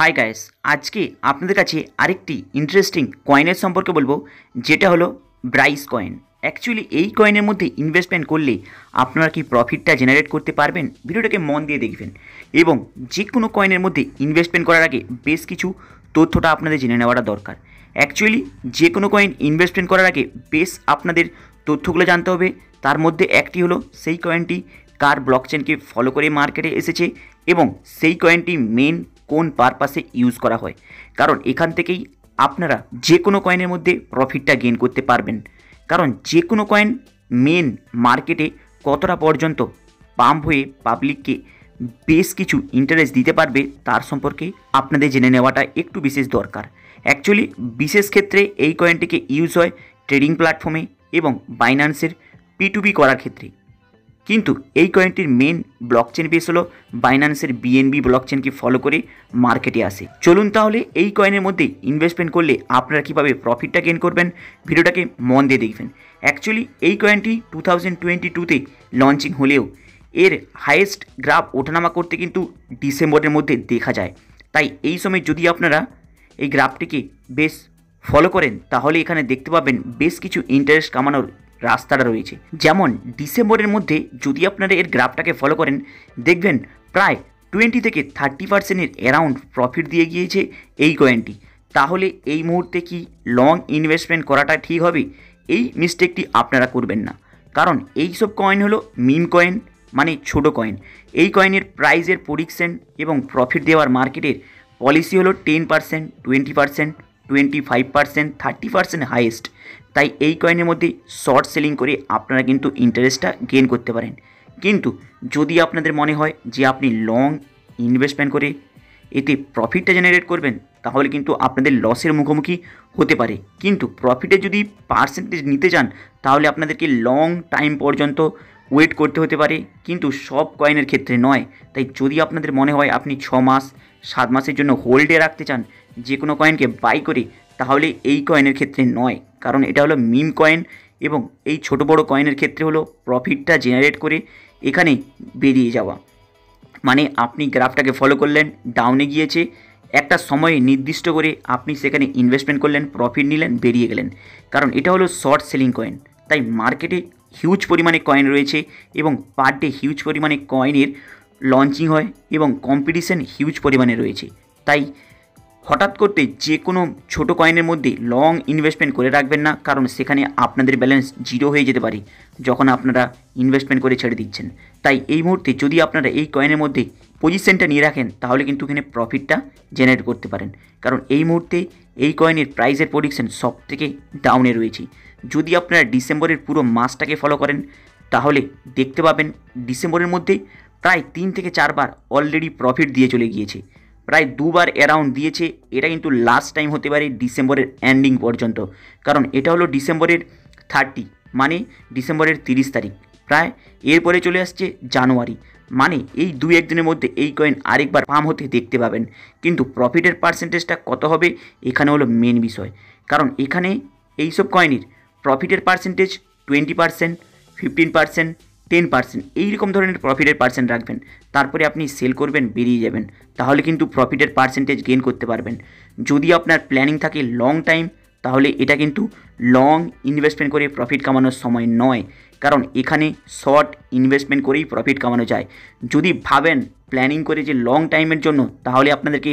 Hi guys, আজকে আপনাদের কাছে আরেকটি ইন্টারেস্টিং কয়েনের সম্পর্কে বলবো, যেটা হলো ব্রাইস কয়েন। অ্যাকচুয়ালি এই কয়েনের মধ্যে ইনভেস্টমেন্ট করলে আপনারা কি প্রফিটটা জেনারেট করতে পারবেন? ভিডিওটাকে মন দিয়ে দেখবেন এবং যে কোনো কয়েনের মধ্যে ইনভেস্টমেন্ট করার আগে বেশ কিছু তথ্যটা আপনাদের জেনে নেওয়াটা দরকার। অ্যাকচুয়ালি যে কোনো কয়েন ইনভেস্টমেন্ট করার আগে বেশ আপনাদের তথ্যগুলো জানতে হবে। তার মধ্যে একটি হলো সেই কয়েনটি কার ব্লকচেনকে ফলো করে মার্কেটে এসেছে এবং সেই কয়েনটি মেন কোন পারপাসে ইউজ করা হয়, কারণ এখান থেকেই আপনারা যে কোনো কয়েনের মধ্যে প্রফিটটা গেইন করতে পারবেন। কারণ যে কোনো কয়েন মেন মার্কেটে কতটা পর্যন্ত পাম্প হয়ে পাবলিককে বেশ কিছু ইন্টারেস্ট দিতে পারবে তার সম্পর্কে আপনাদের জেনে নেওয়াটা একটু বিশেষ দরকার। অ্যাকচুয়ালি বিশেষ ক্ষেত্রে এই কয়েনটিকে ইউজ হয় ট্রেডিং প্ল্যাটফর্মে এবং বাইন্যান্সের P2P করার ক্ষেত্রে, কিন্তু এই কয়েনটির মেন ব্লকচেন বেস হলো বাইন্যান্সের BNB ব্লকচেনকে ফলো করে মার্কেটে আসে। চলুন তাহলে এই কয়েনের মধ্যে ইনভেস্টমেন্ট করলে আপনারা কীভাবে প্রফিটটা গেইন করবেন, ভিডিওটাকে মন দিয়ে দেখবেন। অ্যাকচুয়ালি এই কয়েনটি 2022-তে লঞ্চিং হলেও এর হাইয়েস্ট গ্রাফ ওঠানামা করতে কিন্তু ডিসেম্বরের মধ্যে দেখা যায়। তাই এই সময় যদি আপনারা এই গ্রাফটিকে বেশ ফলো করেন তাহলে এখানে দেখতে পাবেন বেশ কিছু ইন্টারেস্ট কামানোর রাস্তাটা রয়েছে। যেমন ডিসেম্বরের মধ্যে যদি আপনারা এর গ্রাফটাকে ফলো করেন দেখবেন প্রায় 20 থেকে 30% অ্যারাউন্ড প্রফিট দিয়ে গিয়েছে এই কয়েনটি। তাহলে এই মুহূর্তে কি লং ইনভেস্টমেন্ট করাটা ঠিক হবে? এই মিস্টেকটি আপনারা করবেন না, কারণ এই সব কয়েন হলো মিম কয়েন, মানে ছোটো কয়েন। এই কয়েনের প্রাইজের প্রেডিকশন এবং প্রফিট দেওয়ার মার্কেটের পলিসি হলো 10%, 20%, 25%, 30% হাইয়েস্ট। তাই এই কয়েনের মধ্যে শর্ট সেলিং করে আপনারা কিন্তু ইন্টারেস্টটা গেইন করতে পারেন। কিন্তু যদি আপনাদের মনে হয় যে আপনি লং ইনভেস্টমেন্ট করে এতে প্রফিটটা জেনারেট করবেন তাহলে কিন্তু আপনাদের লসের মুখোমুখি হতে পারে। কিন্তু প্রফিটে যদি পার্সেন্টেজ নিতে চান তাহলে আপনাদেরকে লং টাইম পর্যন্ত ওয়েট করতে হতে পারে, কিন্তু সব কয়েনের ক্ষেত্রে নয়। তাই যদি আপনাদের মনে হয় আপনি 6 মাস 7 মাসের জন্য হোল্ডে রাখতে চান যে কোনো কয়েনকে বাই করে, তাহলে এই কয়েনের ক্ষেত্রে নয়, কারণ এটা হলো মিম কয়েন এবং এই ছোট বড় কয়েনের ক্ষেত্রে হলো প্রফিটটা জেনারেট করে এখানে বেরিয়ে যাওয়া। মানে আপনি গ্রাফটাকে ফলো করলেন, ডাউনে গিয়েছে, একটা সময়ে নির্দিষ্ট করে আপনি সেখানে ইনভেস্টমেন্ট করলেন, প্রফিট নিলেন, বেরিয়ে গেলেন। কারণ এটা হলো শর্ট সেলিং কয়েন। তাই মার্কেটে হিউজ পরিমাণে কয়েন রয়েছে এবং পার ডে হিউজ পরিমাণে কয়েনের লঞ্চিং হয় এবং কম্পিটিশান হিউজ পরিমাণে রয়েছে। তাই হঠাৎ করতে যে কোনো ছোটো কয়েনের মধ্যে লং ইনভেস্টমেন্ট করে রাখবেন না, কারণ সেখানে আপনাদের ব্যালেন্স জিরো হয়ে যেতে পারে যখন আপনারা ইনভেস্টমেন্ট করে ছেড়ে দিচ্ছেন। তাই এই মুহূর্তে যদি আপনারা এই কয়েনের মধ্যে পজিশনটা নিয়ে রাখেন তাহলে কিন্তু এখানে প্রফিটটা জেনারেট করতে পারেন, কারণ এই মুহূর্তে এই কয়েনের প্রাইসের প্রেডিকশন সব থেকে ডাউনে রয়েছে। যদি আপনারা ডিসেম্বরের পুরো মাসটাকে ফলো করেন তাহলে দেখতে পাবেন ডিসেম্বরের মধ্যে প্রায় 3 থেকে 4 বার অলরেডি প্রফিট দিয়ে চলে গিয়েছে, প্রায় 2 বার অ্যারাউন্ড দিয়েছে। এটা কিন্তু লাস্ট টাইম হতে পারে ডিসেম্বরের এন্ডিং পর্যন্ত, কারণ এটা হলো ডিসেম্বরের 30, মানে ডিসেম্বরের 30 তারিখ, প্রায় এরপরে চলে আসছে জানুয়ারি। মানে এই 2-1 দিনের মধ্যে এই কয়েন আরেকবার পাম্প হতে দেখতে পাবেন। কিন্তু প্রফিটের পার্সেন্টেজটা কত হবে এখানে হলো মেন বিষয়, কারণ এখানে এইসব কয়েনের প্রফিটের পার্সেন্টেজ 20%, 15%, 10% এইরকম ধরনের প্রফিটের পার্সেন্ট রাখবেন। তারপরে আপনি সেল করবেন, বেরিয়ে যাবেন, তাহলে কিন্তু প্রফিটের পার্সেন্টেজ গেইন করতে পারবেন। যদি আপনার প্ল্যানিং থাকে লং টাইম তাহলে এটা কিন্তু লং ইনভেস্টমেন্ট করে প্রফিট কামানোর সময় নয়, কারণ এখানে শর্ট ইনভেস্টমেন্ট করেই প্রফিট কামানো যায়। যদি ভাবেন প্ল্যানিং করে যে লং টাইমের জন্য, তাহলে আপনাদেরকে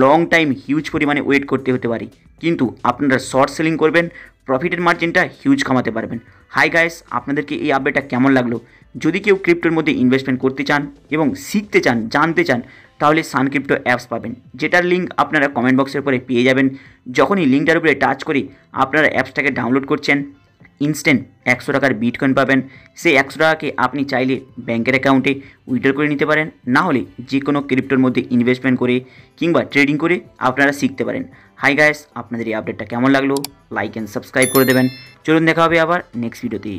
লং টাইম হিউজ পরিমাণে ওয়েট করতে হতে পারে, কিন্তু আপনারা শর্ট সেলিং করবেন, প্রফিটের মার্জিনটা হিউজ কামাতে পারবেন। হাই গাইস, আপনাদেরকে এই আপডেটটা কেমন লাগলো? যদি কেউ ক্রিপ্টোর মধ্যে ইনভেস্টমেন্ট করতে চান এবং শিখতে চান, জানতে চান, তাহলে সান ক্রিপ্টো অ্যাপস পাবেন, যেটার লিঙ্ক আপনারা কমেন্ট বক্সের উপরে পেয়ে যাবেন। যখনই লিঙ্কটার উপরে টাচ করে আপনারা অ্যাপসটাকে ডাউনলোড করছেন, ইনস্ট্যান্ট 100 টাকার বিটকয়েন পাবেন। সেই 100 টাকাকে আপনি চাইলে ব্যাংকের অ্যাকাউন্টে উইথড্র করে নিতে পারেন, না হলে যে কোনো ক্রিপ্টোর মধ্যে ইনভেস্টমেন্ট করে কিংবা ট্রেডিং করে আপনারা শিখতে পারেন। হাই গাইস, আপনাদের এই আপডেটটা কেমন লাগলো? লাইক অ্যান্ড সাবস্ক্রাইব করে দেবেন। চলুন দেখা হবে আবার নেক্সট ভিডিওতে।